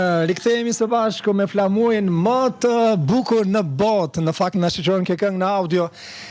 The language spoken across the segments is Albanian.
Rikthehemi së bashku me flamurin më të bukur në botë. Në fakt na shoqëron kjo këngë në audio.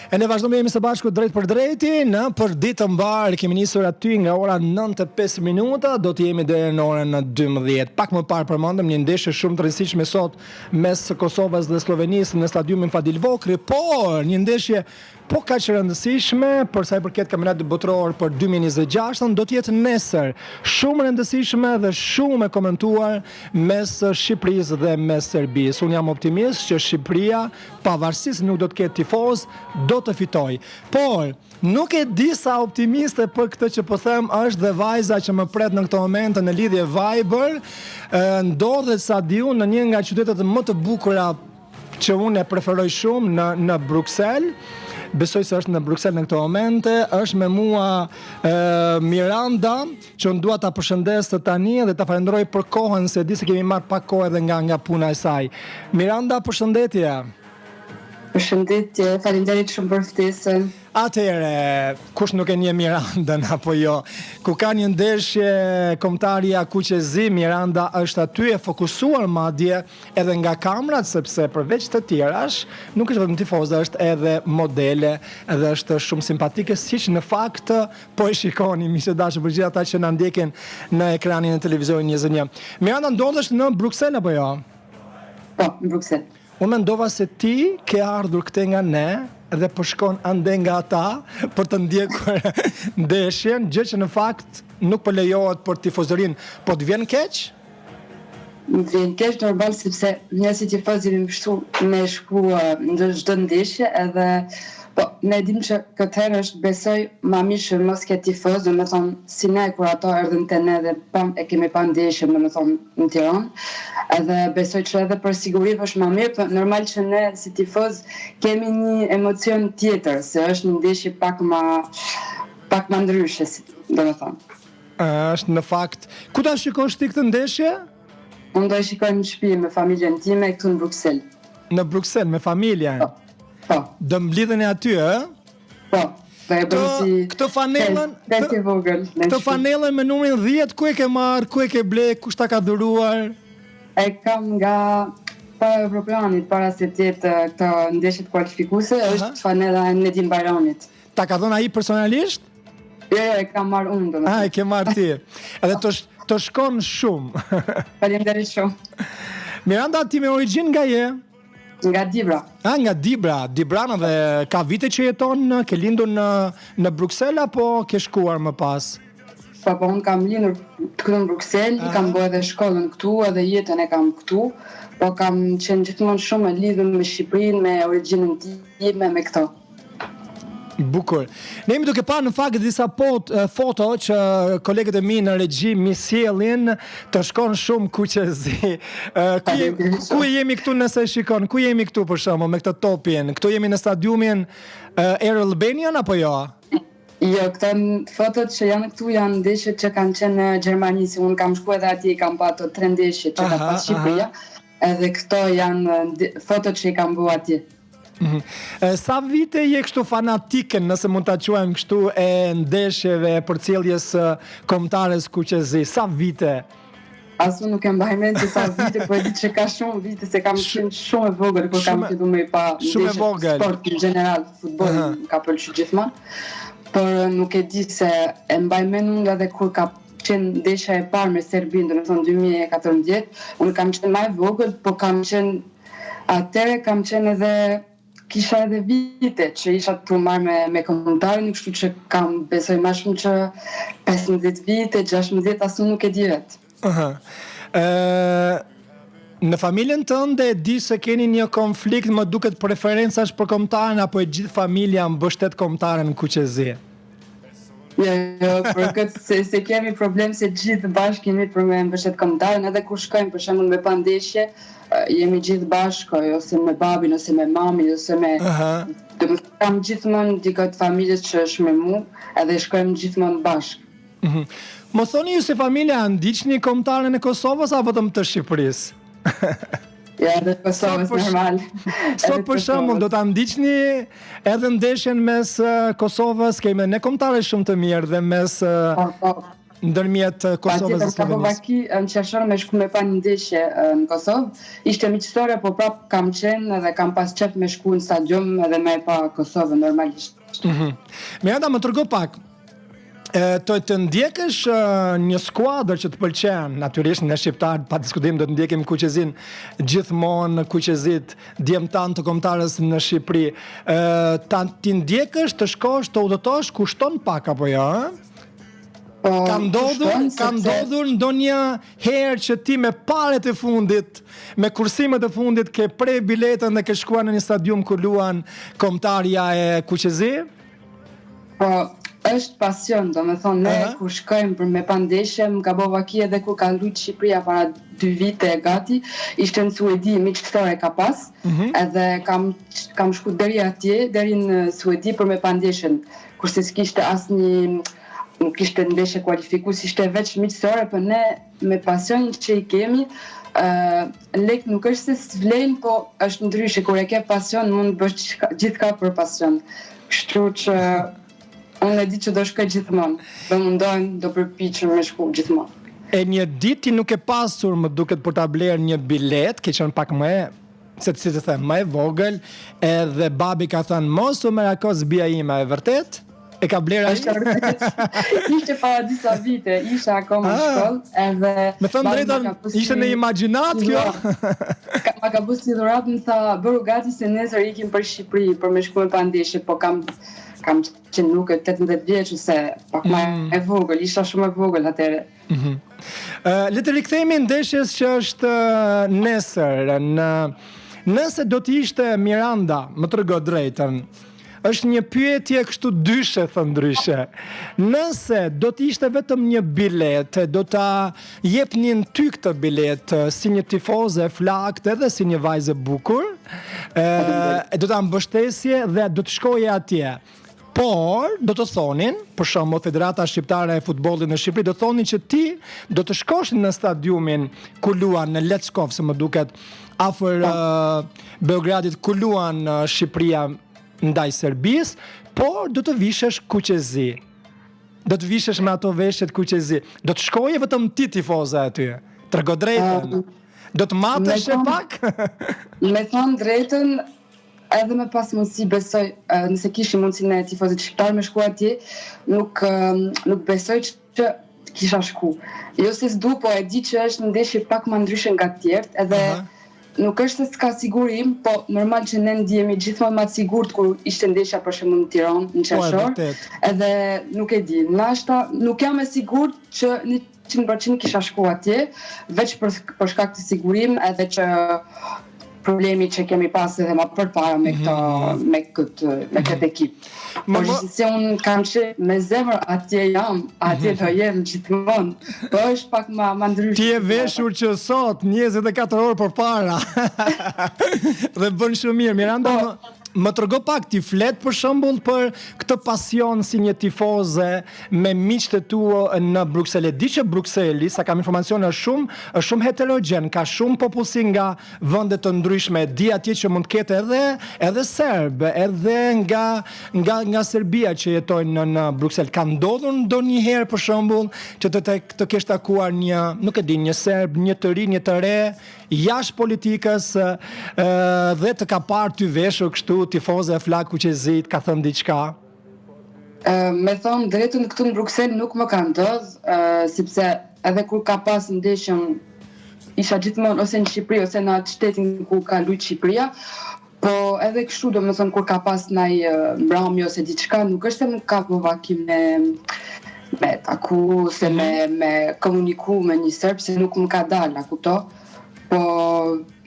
E ne vazhdojmë jemi së bashku drejt për drejti në përditë të mbar. Kemi nisur aty nga ora 9:05 minuta, do të jemi deri në orën 12. Pak më parë përmendëm një ndeshje shumë të rëndësishme sot mes Kosovës dhe Slovenisë në stadiumin Fadil Vokri, por një ndeshje po kaq e rëndësishme për sa i përket kampionatit botror për 2026 do të jetë nesër. Shumë rëndësishme dhe shumë e komentuar mes Shqipërisë dhe mes Serbisë. Unë jam optimist që Shqipëria, pavarësisht nuk do të ketë tifoz, do të fitoj. Por nuk e di sa optimiste për këtë që po them është dhe vajza që më pret në këtë moment në lidhje Viber. Ndodhet sa diu në një nga qytetet më të bukura që unë e preferoj shumë në Bruksel. Besoj se është në Bruksel në këto momente, është me mua Miranda, që unë dua ta përshëndes të tani dhe ta falenderoj për kohën, se di se kemi marrë pak kohë edhe nga puna e saj. Miranda, përshëndetje. Përshëndetje, faleminderit shumë për ftesën. Atëherë, kush nuk e njeh Mirandën apo jo? Ku ka një ndeshje kombëtarja Kuqezi, Miranda është aty e fokusuar madje edhe nga kamerat, sepse përveç të tjerash, nuk është vetëm tifoze, është edhe modele, edhe është shumë simpatike, siç në fakt po e shikoni miqtë dashur për gjithë ata që na ndjekin në ekranin e televizionit 21. Miranda, ndodhesh në Bruksel apo jo? Po, në Bruksel. Unë mendova se ti ke ardhur këte nga ne dhe po shkon ande nga ata për të ndjekur ndeshjen, gjë që në fakt nuk po lejohet për tifozërinë. Po të vjen keq? Më vjen keq normal sepse ne si tifoz jemi mbështetur me shku në çdo ndeshje edhe po ne dim që këtë herë është besoj ma mirë që mos ke tifoz, domethënë si ne kur ato erdhën te ne dhe e kemi pa ndeshjen domethënë në Tiranë. Edhe besoj që edhe për siguri është më mirë, për normal që ne si tifoz kemi një emocion tjetër, se është një ndeshje pak më ndryshe, domethënë. Është në fakt. Ku ta shikosh ti këtë ndeshje? Unë do e shikoj në shtëpi me familjen time këtu në Bruksel. Në Bruksel me familjen? Po. Do mblidheni aty, ë? Po. Këtë fanellën, këtë fanellën me numrin 10, ku e ke marr, ku e ke ble, kush ta ka dhuruar? E kam nga para Europlanit, para se të jetë këto ndeshje kualifikuese, është fanella e Nedim Bajramit. Ta ka dhënë ai personalisht? Jo, e kam marrë unë domethënë. E ke marrë ti. Edhe të shkon shumë. Faleminderit shumë. Miranda, ti me origjinë nga je? Nga Dibra. Nga Dibra. Dibrana dhe ka vite që jeton, ke lindur në Bruksel apo ke shkuar më pas? Po, unë kam lindur këtu në Bruksel, kam bërë edhe shkollën këtu, edhe jetën e kam këtu, po kam qenë gjithmonë shumë e lidhur me Shqipërinë, me origjinën time, me këto. Bukur. Ne jemi duke parë në fakt disa foto që kolegët e mi në regji mi sjellin, të shkon shumë Kuqezi. Ku jemi këtu nëse shikon? Ku jemi këtu për shembull me këtë topin? Këtu jemi në stadiumin Air Albanian apo jo? Jo, këto fotot që janë këtu janë ndeshjet që kanë qenë në Gjermani, si unë kam shkuar edhe atje, kam pa ato 3 ndeshje që ka pas Shqipëria, edhe këto janë fotot që i kam bërë atje. Sa vite je kështu fanatike, nëse mund ta quajmë kështu, e ndeshjeve përcjelljes kombëtares Kuqezi? Sa vite? Asu nuk e mbaj mend se sa vite, po e di që ka shumë vite, se kam qenë shumë e vogël kur kam filluar me pa ndeshje sport në general, futboll ka pëlqyer gjithmonë. Por nuk e di se e mbaj mend unë edhe kur ka qenë ndeshja e parë me Serbinë, domethënë 2014, unë kam qenë më e vogël, po kam qenë edhe kisha edhe vite që isha të marrë me kombëtarin, kështu që kam besoj më shumë që 15 vite, 16, asu nuk e di vetë. Në familjen tënde e di se keni një konflikt, më duket preferencash për kombëtarin apo e gjithë familja mbështet kombëtaren Kuqezi? Jo, për këtë se kemi problem se gjithë bashkë jemi për me mbështet kombëtarin, edhe kur shkojmë për shembull me pandeshje, jemi gjithë bashkë, ose me babin, ose me mamin, ose me... Kam gjithmonë dikot familjes që është me mu, edhe shkojmë gjithmonë bashkë. Më thoni ju se familja ndiqni kombëtaren e Kosovës a vetëm të Shqipërisë? Ja, edhe Kosovës normal. Sot për shembull do ta ndiqni edhe ndeshjen mes Kosovës, kemi ne kombëtare shumë të mirë dhe mes ndërmjet Kosovës dhe Slovenisë. Slovaki në qeshon me shku me pa një ndeshje në Kosovë, ishte miqësore, po prap kam qenë dhe kam pas qef me shku në stadium edhe me pa Kosovë normalisht. Miranda, më tërgo pak, të ndjekësh një skuadër që të pëlqen, natyrisht në shqiptar, pa diskutim do të ndjekim Kuqezin gjithmonë, Kuqezit djemtan të kombëtarës në Shqipëri. Ti ndjekësh, të shkosh, të udhëtosh, kushton pak apo jo? Ka ndodhur ndonjë herë që ti me paret e fundit, me kursimet e fundit, ke pre biletën dhe ke shkuar në një stadium ku luan kombëtarja e Kuqezi? Po, është pasion, do me thonë, ne ku shkojmë për me pandeshje, më ka bova ki edhe ku ka lujt Shqipëria para 2 vite gati, ishte në Suedi, miqësore ka pas, edhe kam shku deri atje, deri në Suedi për me pandeshjen, kurse s'kishte asnjë, nuk ishte ndeshje kualifikus, ishte veç miqësore, për ne me pasionin që i kemi, lek nuk është se s'vlejnë, po është ndryshe, kur e ke pasion, mund të bësh gjithka për pasion. Kështu që unë e di që do shkoj gjithmonë, do mundojnë, do përpiqem me shku gjithmonë. E një ditë ti nuk e pasur, më duket, për ta blerë një bilet, ke qenë pak më e vogël, edhe babi ka thënë, mos u merakos bia ime, e vërtet? E ka blerë ai? Ishte para disa vite, isha akoma në shkollë, edhe... Me thënë drejtën, ishte në imagjinat kjo? Ma ka bësi dhurat, më tha, bëru gati se nesër ikim për Shqipëri, për me shku me pandeshje, po kam që nuk e 18 vjeç ose pak më e vogël, isha shumë e vogël atëre. Le të rikthehemi ndeshjes që është nesër. Nëse do të ishte Miranda, më trego drejtën, është një pyetje kështu dyshe, thënë ndryshe. Nëse do të ishte vetëm një bilet, do ta jepnin ty këtë bilet si një tifoze flakt edhe si një vajzë bukur, do ta mbështesje dhe do të shkoje atje. Por, do të thonin, për shembull Federata Shqiptare e Futbollit në Shqipëri, do thonin që ti do të shkosh në stadiumin ku luan në Leckov, se më duket afër Beogradit, ku luan Shqipëria ndaj Serbisë, por do të vishesh Kuqezi. Do të vishesh me ato veshjet Kuqezi. Do të shkoje vetëm ti tifoze aty. Trego drejtën. Do të matesh pak? Me thonë drejtën, edhe me pas mundësi besoj, nëse kishim mundësinë e tifozit shqiptar me shku atje, nuk besoj që kisha shku. Jo se s'du, po e di që është ndeshje pak më ndryshe nga të tjerët, edhe nuk është se s'ka sigurim, po normal që ne ndjehemi gjithmonë më të sigurt kur ishte ndeshja për shembull në Tiranë, në Qeshor, edhe nuk e di. Nashta nuk jam e sigurt që 100% kisha shku atje, veç për shkak të sigurim, edhe që problemi që kemi pas edhe më përpara me këtë ekip. Por se unë kam që me zemër atje jam, atje do jem gjithmonë, po është pak më ndryshe. Ti e veshur që sot 24 orë përpara. Dhe bën shumë mirë. Miranda, më trego pak, ti flet për shembull për këtë pasion si një tifoze me miqtë e tu në Bruksel. Di që Brukseli, sa kam informacione, është shumë heterogjen, ka shumë popullsi nga vende të ndryshme. Di atje që mund të ketë edhe serb, edhe nga Serbia që jetojnë në Bruksel. Ka ndodhur ndonjëherë për shembull që të kesh takuar një serb, një të ri, një të re, jashtë politikës, dhe të ka parë ty veshur kështu tifoze e flak Kuqezit, ka thënë diçka? Me thonë drejtën këtu në Bruksel nuk më ka ndodhur, sepse edhe kur ka pas ndeshjen isha gjithmonë ose në Shqipëri ose në atë shtetin ku ka luajtur Shqipëria, po edhe kështu do me thonë kur ka pas ndaj mbrëmje ose diçka, nuk është se më ka provokim me taku, se me komuniku me një serb, se nuk më ka dalë, kupto, po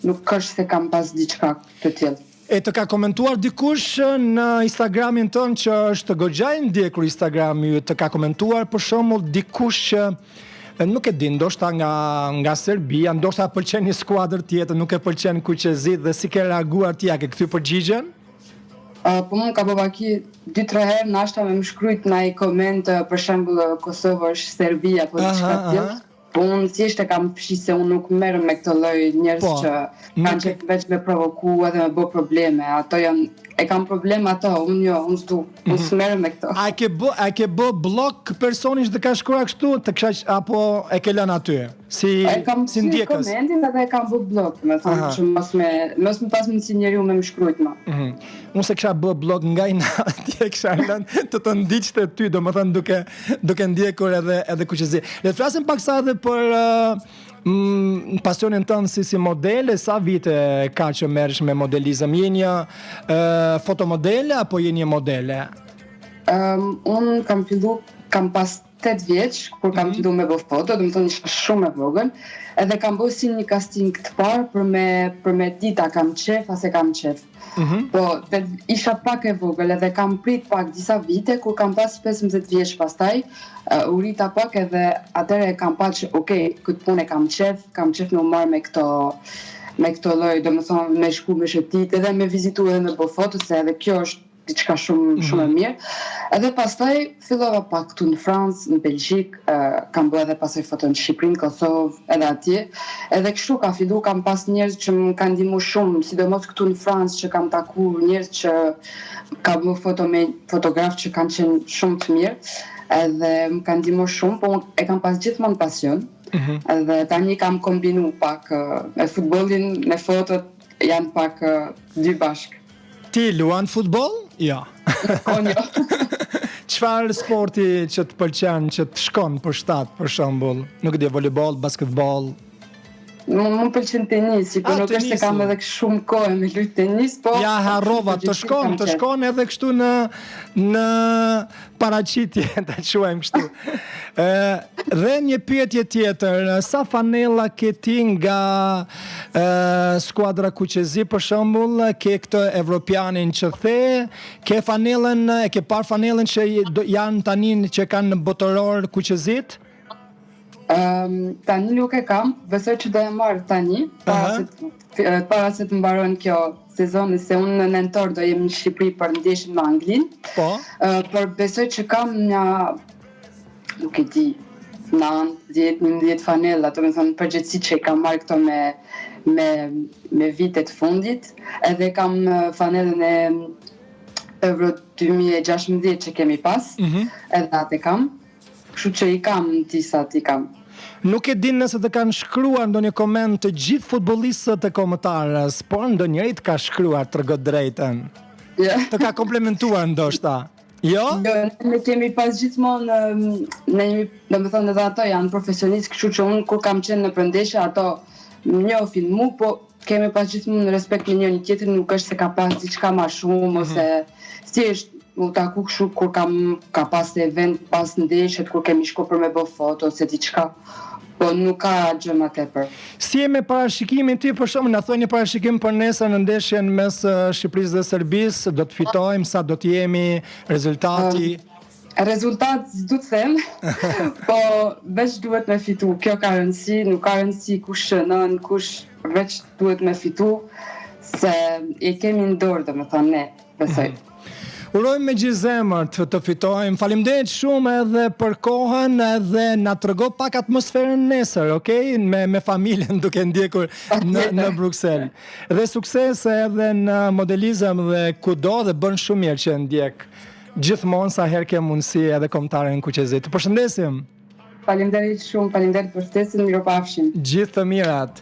nuk është se kam pas diçka të tillë. E të ka komentuar dikush në Instagramin tënë që është goxha i ndjekur Instagrami, të ka komentuar për shembull dikush që nuk e di, ndoshta nga Serbia, ndoshta pëlqen një skuadër tjetër, nuk e pëlqen Kuqezit dhe si ke reaguar ti, a ke kthy përgjigjen? Po më ka bëvaki 2-3 herë, nashta me më shkrujt në i koment, për shembull Kosovë është Serbia, apo diçka tjetër. Po unë thjesht e kam fshi se unë nuk merrem me këtë lloj njerëz që kanë qef veç me provoku edhe me bë probleme. Ato janë, e kam probleme ato, unë jo, unë s'du, unë s'merrem me këto. A ke bë blok personin që të ka shkruar kështu, apo e ke lënë aty? Si ndjekës? E kam si komentin edhe e kam bë blok, me thonë që mos me pas mundësi njeriu me më shkrujt më. Unë se kisha bë blok nga i natje, kisha lënë të ndiqte ty, do më thënë duke ndjekur edhe kuqezi. Le të flasim pak sa edhe për pasionin tënë si modele, sa vite ka që merresh me modelizëm? Je një fotomodele apo je një modele? Unë kam pas 8 vjeç, kur kam fillu me bë foto, do më thonë isha shumë e vogël, edhe kam bërë si një casting të parë për me dita kam qef, ase kam qef. Po, isha pak e vogël edhe kam prit pak disa vite, kur kam pas 15 vjeç pastaj, u rita pak edhe atëre kam pa që, këtë punë e kam qef me u marrë me këto lloj, do më thonë me shku me shëtit, edhe me vizitu edhe me bë foto, se edhe kjo është diçka shumë e mirë. Edhe pastaj fillova pak këtu në Francë, në Belgjik, kam bërë edhe pastaj foto në Shqipëri, në Kosovë, edhe atje. Edhe kështu ka fillu, kam pas njerëz që më kanë ndihmuar shumë, sidomos këtu në Francë që kam takuar njerëz që kam bërë foto me fotograf që kanë qenë shumë të mirë, edhe më kanë ndihmuar shumë, po e kam pas gjithmonë pasion. Edhe tani kam kombinu pak me futbollin, me fotot, janë pak dy bashkë. Ti luan futboll? Ja. Jo. Çfarë sporti që të pëlqen, që të shkon për shtat, për shembull? Nuk e di, volejboll, basketboll? Më pëlqen tenisi, po nuk është se kam edhe shumë kohë me luajt tenis, po... Ja, harrova, të shkon edhe kështu në paraqitje, ta quajmë kështu. Dhe një pyetje tjetër, sa fanella ke ti nga skuadra Kuqezi, për shembull, ke këtë evropianin që the, ke parë fanellën që janë tani që kanë botëror Kuqezit? Tani nuk e kam, besoj që do e marrë tani, para se të mbaron kjo sezoni, se unë në nëntor do jem në Shqipëri për ndeshjen me Anglinë. Por besoj që kam një, nuk e di, 9-10 fanella, do të thënë përgjithësi që i kam marrë këto me vitet fundit, edhe kam fanellën e Euro 2016 që kemi pas, edhe atë kam, kështu që i kam tisat i kam. Nuk e din nëse të kanë shkruar ndonjë koment të gjithë futbollistët e kombëtarës, por ndonjëri të ka shkruar tregoj drejtën. Të ka komplementuar ndoshta. Jo? Ne kemi pas gjithmonë, domethënë edhe ato janë profesionistë, kështu që unë kur kam qenë në përndeshje, ato më njohin mu, po kemi pas gjithmonë respekt me njëri tjetrin, nuk është se ka pas diçka më shumë ose thjesht u taku kështu kur ka pas event, pas ndeshjet, kur kemi shku për me bë foto ose diçka. Po nuk ka gjë më tepër. Si e me parashikimin ti, për shembull, na thoni një parashikim për nesër në ndeshjen mes Shqipërisë dhe Serbisë, do të fitojmë, sa do të jemi, rezultati? Rezultat s'du të them, po veç duhet me fitu. Kjo ka rëndësi, nuk ka rëndësi kush shënon, kush veç duhet me fitu, se e kemi në dorë, domethënë ne, besoj. Urojmë me gjithë zemër të fitojmë. Faleminderit shumë edhe për kohën, edhe na trego pak atmosferën nesër, okay? Me familjen duke ndjekur në Bruksel. Dhe sukses edhe në modelizëm dhe kudo, dhe bën shumë mirë që ndjek gjithmonë sa herë ke mundësi edhe kombëtare në Kuqezi. Të përshëndesim. Faleminderit shumë, faleminderit për ftesën, mirupafshim. Gjithë të mirat.